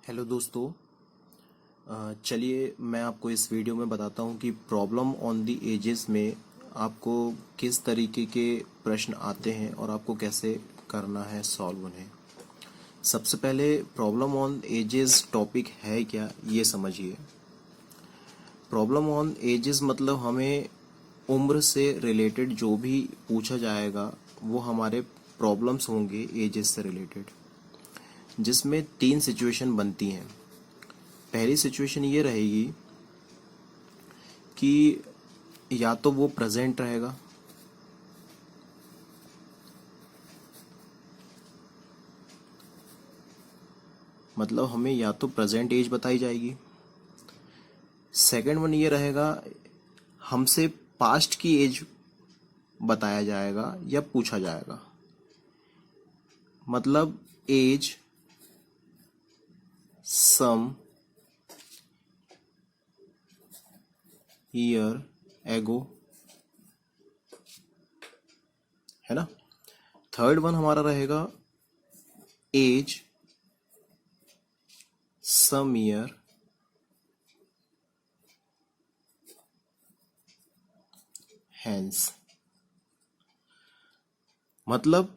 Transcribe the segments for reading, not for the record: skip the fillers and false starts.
Hello दोस्तों। चलिए मैं आपको इस वीडियो में बताता हूँ कि प्रॉब्लम ऑन द एजेस में आपको किस तरीके के प्रश्न आते हैं और आपको कैसे करना है सॉल्व उन्हें। सबसे पहले प्रॉब्लम ऑन एजेस टॉपिक है क्या ये समझिए। प्रॉब्लम ऑन एजेस मतलब हमें उम्र से रिलेटेड जो भी पूछा जाएगा वो हमारे प्रॉब्लम्स होंगे एजेस से रिलेटेड, जिसमें 3 सिचुएशन बनती हैं। पहली सिचुएशन ये रहेगी कि या तो वो प्रेजेंट रहेगा, मतलब हमें या तो प्रेजेंट एज बताई जाएगी। सेकंड वन ये रहेगा, हमसे पास्ट की एज बताया जाएगा या पूछा जाएगा, मतलब एज सम ईयर एगो, है ना। थर्ड वन हमारा रहेगा एज सम ईयर हैंस, मतलब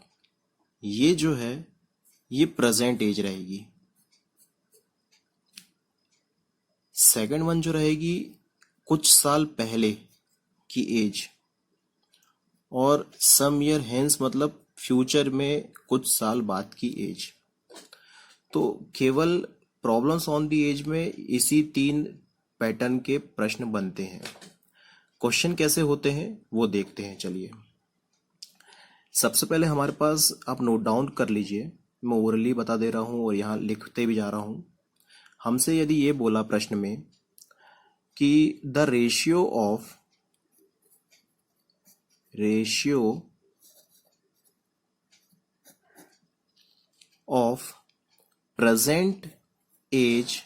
ये जो है ये प्रेजेंट एज रहेगी। सेकंड वन जो रहेगी कुछ साल पहले की एज, और सम ईयर हेंस मतलब फ्यूचर में कुछ साल बाद की एज। तो केवल प्रॉब्लम्स ऑन द एज में इसी 3 पैटर्न के प्रश्न बनते हैं। क्वेश्चन कैसे होते हैं वो देखते हैं। चलिए सबसे पहले हमारे पास आप नोट डाउन कर लीजिए, मैं ओरली बता दे रहा हूँ और यहाँ लिखते भी जा रहा हूँ। हमसे यदि ये बोला प्रश्न में कि the ratio of present age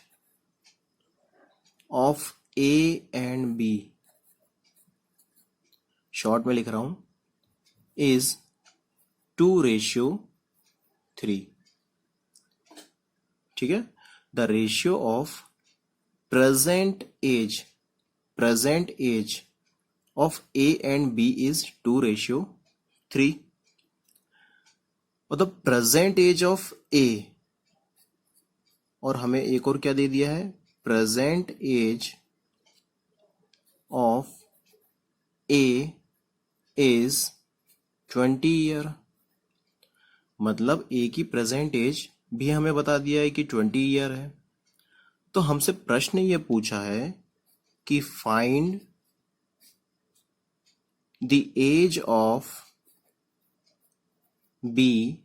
of A and B, short में लिख रहा हूं, इज 2:3। ठीक है, the ratio of present age of A and B is 2:3। और the present age of A, और हमें एक और क्या दे दिया है, present age of A is 20 year, मतलब ए की प्रेजेंट एज भी हमें बता दिया है कि 20 ईयर है। तो हमसे प्रश्न ये पूछा है कि find the age of B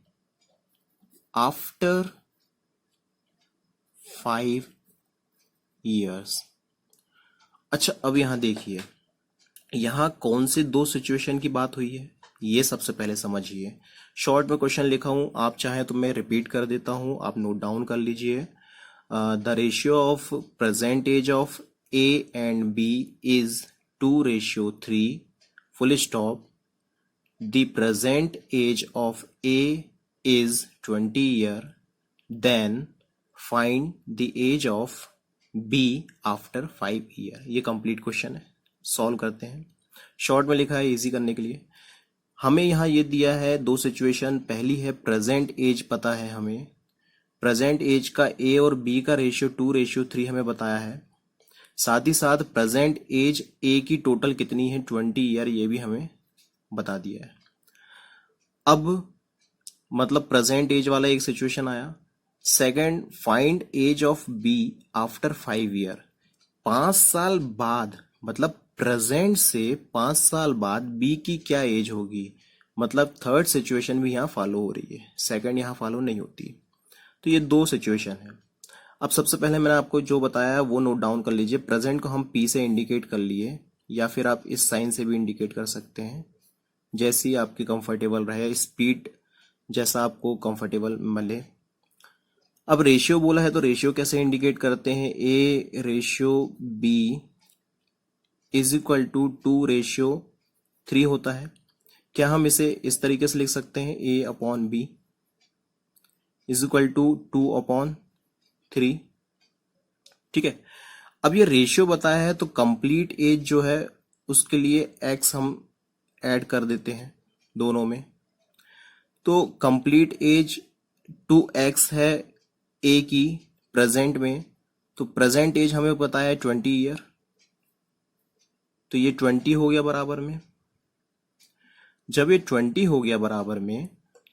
after 5 years. अच्छा, अब यहां देखिए, यहां कौन से 2 सिचुएशन की बात हुई है ये सबसे पहले समझिए। शॉर्ट में क्वेश्चन लिखा हूं, आप चाहें तो मैं रिपीट कर देता हूं, आप नोट डाउन कर लीजिए। The ratio of present age of A and B is 2:3, full stop. The present age of A is 20 year, then find the age of B after 5 year. ये कंप्लीट क्वेश्चन है, solve करते हैं। Short में लिखा है easy करने के लिए। हमें यहाँ ये दिया है 2 सिचुएशन। पहली है प्रेजेंट एज, पता है हमें प्रेजेंट एज का ए और बी का रेशियो 2:3 हमें बताया है। साथ ही साथ प्रेजेंट एज ए की टोटल कितनी है, 20 ईयर, ये भी हमें बता दिया है। अब मतलब प्रेजेंट एज वाला एक सिचुएशन आया। Second, find age of B after 5 year, 5 साल बाद, मतलब प्रेजेंट से 5 साल बाद बी की क्या एज होगी। मतलब थर्ड सिचुएशन भी यहाँ फॉलो हो रही है, सेकंड यहाँ फॉलो नहीं होती। तो ये 2 सिचुएशन है। अब सबसे पहले मैंने आपको जो बताया है वो नोट डाउन कर लीजिए। प्रेजेंट को हम पी से इंडिकेट कर लिए, या फिर आप इस साइन से भी इंडिकेट कर सकते हैं, जैसी आपकी कंफर्टेबल रहे, स्पीड जैसा आपको कंफर्टेबल मिले। अब रेशियो बोला है तो रेशियो कैसे इंडिकेट करते हैं, A ratio B is equal to 2:3 होता है। क्या हम इसे इस तरीके से लिख सकते हैं, a/b इज इक्वल टू 2/3। ठीक है। अब ये रेशियो बताया है तो कंप्लीट एज जो है उसके लिए x हम ऐड कर देते हैं दोनों में। तो कंप्लीट एज 2x है a की प्रेजेंट में, तो प्रेजेंट एज हमें पता है 20 ईयर, तो ये 20 हो गया बराबर में। जब ये 20 हो गया बराबर में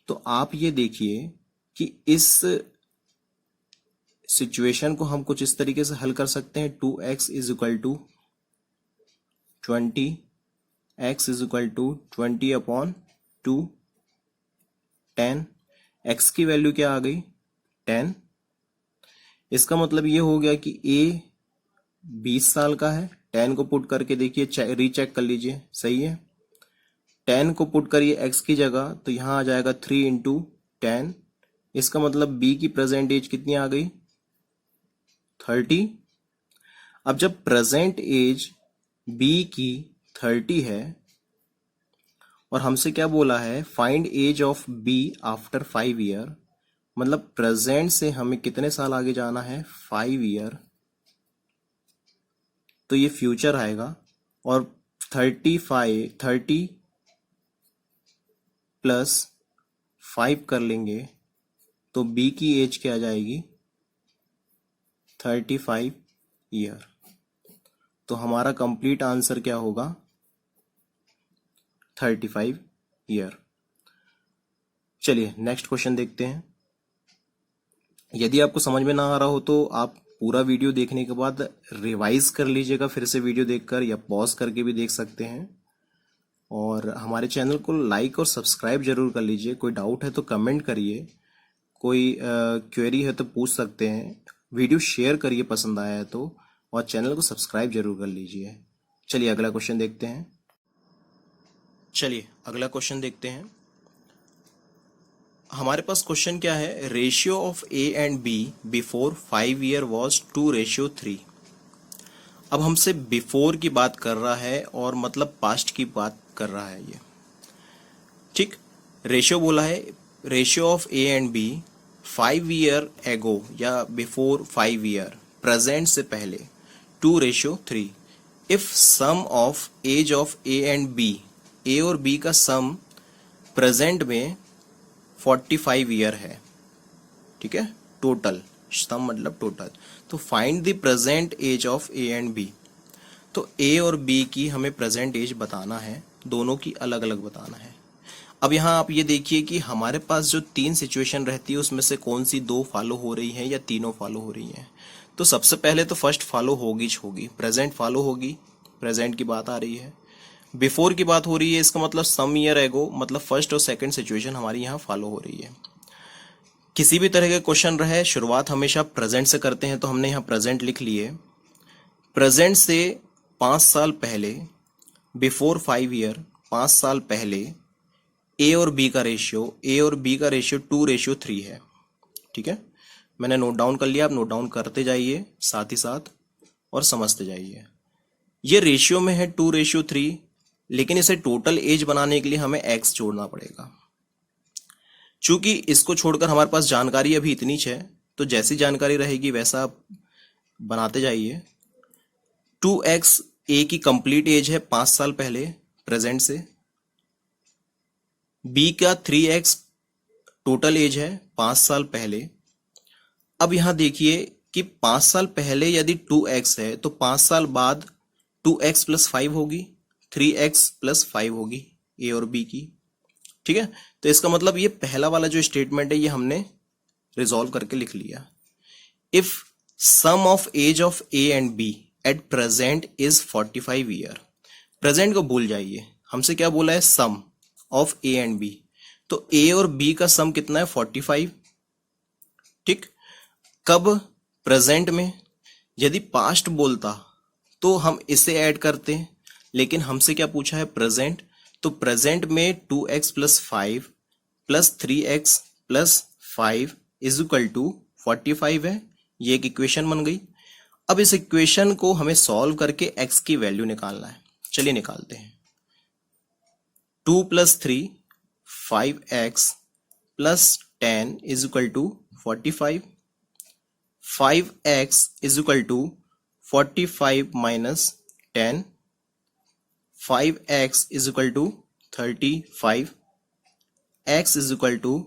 तो आप ये देखिए कि इस सिचुएशन को हम कुछ इस तरीके से हल कर सकते हैं। 2x is equal to 20, x is equal to 20 upon 2, 10। x की वैल्यू क्या आ गई 10। इसका मतलब ये हो गया कि a 20 साल का है। 10 को पुट करके देखिए, रीचेक कर लीजिए, सही है। 10 को पुट करिए x की जगह तो यहां आ जाएगा 3 इंटू 10। इसका मतलब b की प्रेजेंट एज कितनी आ गई 30। अब जब प्रेजेंट एज b की 30 है और हमसे क्या बोला है find age of b after 5 year, मतलब प्रेजेंट से हमें कितने साल आगे जाना है 5 ईयर, तो ये फ्यूचर आएगा। और 30 प्लस 5 कर लेंगे तो b की एज क्या आ जाएगी 35 ईयर। तो हमारा कंप्लीट आंसर क्या होगा 35 ईयर। चलिए नेक्स्ट क्वेश्चन देखते हैं। यदि आपको समझ में ना आ रहा हो तो आप पूरा वीडियो देखने के बाद रिवाइज कर लीजिएगा, फिर से वीडियो देखकर, या पॉज करके भी देख सकते हैं। और हमारे चैनल को लाइक और सब्सक्राइब जरूर कर लीजिए। कोई डाउट है तो कमेंट करिए, कोई क्वेरी है तो पूछ सकते हैं। वीडियो शेयर करिए पसंद आया है तो, और चैनल को सब्सक्राइब जरूर कर लीजिए। चलिए अगला क्वेश्चन देखते हैं। चलिए अगला क्वेश्चन देखते हैं। हमारे पास क्वेश्चन क्या है, ratio of A and B before 5 year was 2:3। अब हमसे बिफोर की बात कर रहा है और मतलब पास्ट की बात कर रहा है ये, ठीक। रेशियो बोला है, ratio of A and B 5 year ago या बिफोर 5 ईयर, प्रेजेंट से पहले 2:3। If sum of age of A and B, A और बी का सम प्रेजेंट में 45 ईयर है, ठीक है। टोटल सम मतलब टोटल। तो find the present age of A and B. तो ए और बी की हमें प्रेजेंट एज बताना है, दोनों की अलग अलग बताना है। अब यहाँ आप ये देखिए कि हमारे पास जो 3 सिचुएशन रहती है उसमें से कौन सी 2 फॉलो हो रही हैं या तीनों फॉलो हो रही हैं। तो सबसे पहले तो फर्स्ट फॉलो होगी, प्रेजेंट फॉलो होगी, प्रेजेंट की बात आ रही है। बिफोर की बात हो रही है, इसका मतलब सम ईयर एगो, मतलब फर्स्ट और सेकंड सिचुएशन हमारी यहाँ फॉलो हो रही है। किसी भी तरह के क्वेश्चन रहे शुरुआत हमेशा प्रेजेंट से करते हैं, तो हमने यहाँ प्रेजेंट लिख लिए। प्रेजेंट से 5 साल पहले, बिफोर 5 ईयर 5 साल पहले ए और बी का रेशियो 2:3 है, ठीक है। मैंने नोट डाउन कर लिया, आप नोट डाउन करते जाइए साथ ही साथ और समझते जाइए। ये रेशियो में है 2:3, लेकिन इसे टोटल एज बनाने के लिए हमें x जोड़ना पड़ेगा। चूंकि इसको छोड़कर हमारे पास जानकारी अभी इतनी है, तो जैसी जानकारी रहेगी वैसा आप बनाते जाइए। 2x ए की कंप्लीट एज है 5 साल पहले प्रेजेंट से, बी का 3x टोटल एज है 5 साल पहले। अब यहां देखिए कि 5 साल पहले यदि 2x है तो 5 साल बाद 2x प्लस 5 होगी, 3x प्लस 5 होगी ए और बी की, ठीक है। तो इसका मतलब ये पहला वाला जो स्टेटमेंट है ये हमने रिजॉल्व करके लिख लिया। If sum of age of A and B at present is 45 year, present को भूल जाइए, हमसे क्या बोला है sum of A and B, तो ए और बी का सम कितना है 45, ठीक। कब प्रेजेंट में, यदि पास्ट बोलता तो हम इसे ऐड करते, लेकिन हमसे क्या पूछा है प्रेजेंट, तो प्रेजेंट में 2x plus 5 plus 3x plus 5 is equal to 45 है। ये एक इक्वेशन बन गई। अब इस इक्वेशन को हमें सॉल्व करके x की वैल्यू निकालना है। चलिए निकालते हैं। 2 plus 3 5x plus 10 is equal to 45। 5x is equal to 45 minus 10, 5x is equal to 35, x is equal to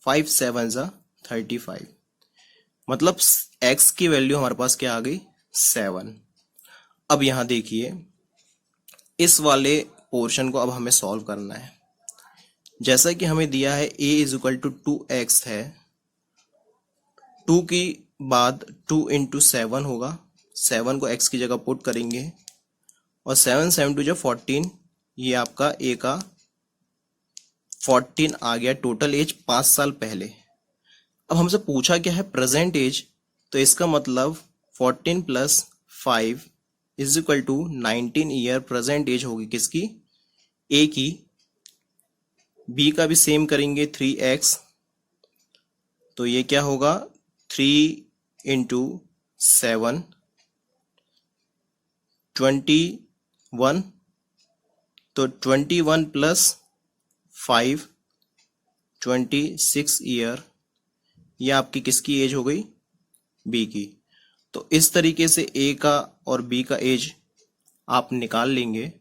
5 7 35। मतलब x की वैल्यू हमारे पास क्या आ गई 7। अब यहां देखिए इस वाले पोर्शन को अब हमें सॉल्व करना है। जैसा कि हमें दिया है a is equal to 2x है, 2 की बाद 2 इंटू 7 होगा, 7 को x की जगह पुट करेंगे और 7 7 2 14, ये आपका a का 14 आ गया। टोटल एज 5 साल पहले। अब हमसे पूछा क्या है प्रेजेंट एज, तो इसका मतलब 14 plus 5 is equal to 19 year present age होगी किसकी, ए की। बी का भी सेम करेंगे 3x, तो ये क्या होगा 3 इंटू 7 21, तो 21 प्लस 5 26 ईयर, ये आपकी किसकी एज हो गई बी की। तो इस तरीके से ए का और बी का एज आप निकाल लेंगे।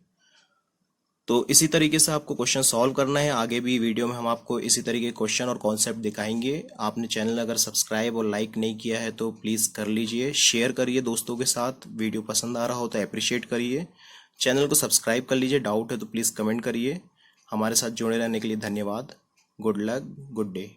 तो इसी तरीके से आपको क्वेश्चन सॉल्व करना है। आगे भी वीडियो में हम आपको इसी तरीके के क्वेश्चन और कॉन्सेप्ट दिखाएंगे। आपने चैनल अगर सब्सक्राइब और लाइक नहीं किया है तो प्लीज़ कर लीजिए, शेयर करिए दोस्तों के साथ। वीडियो पसंद आ रहा हो तो अप्रिशिएट करिए, चैनल को सब्सक्राइब कर लीजिए। डाउट है तो प्लीज़ कमेंट करिए। हमारे साथ जुड़े रहने के लिए धन्यवाद। Good luck, good day.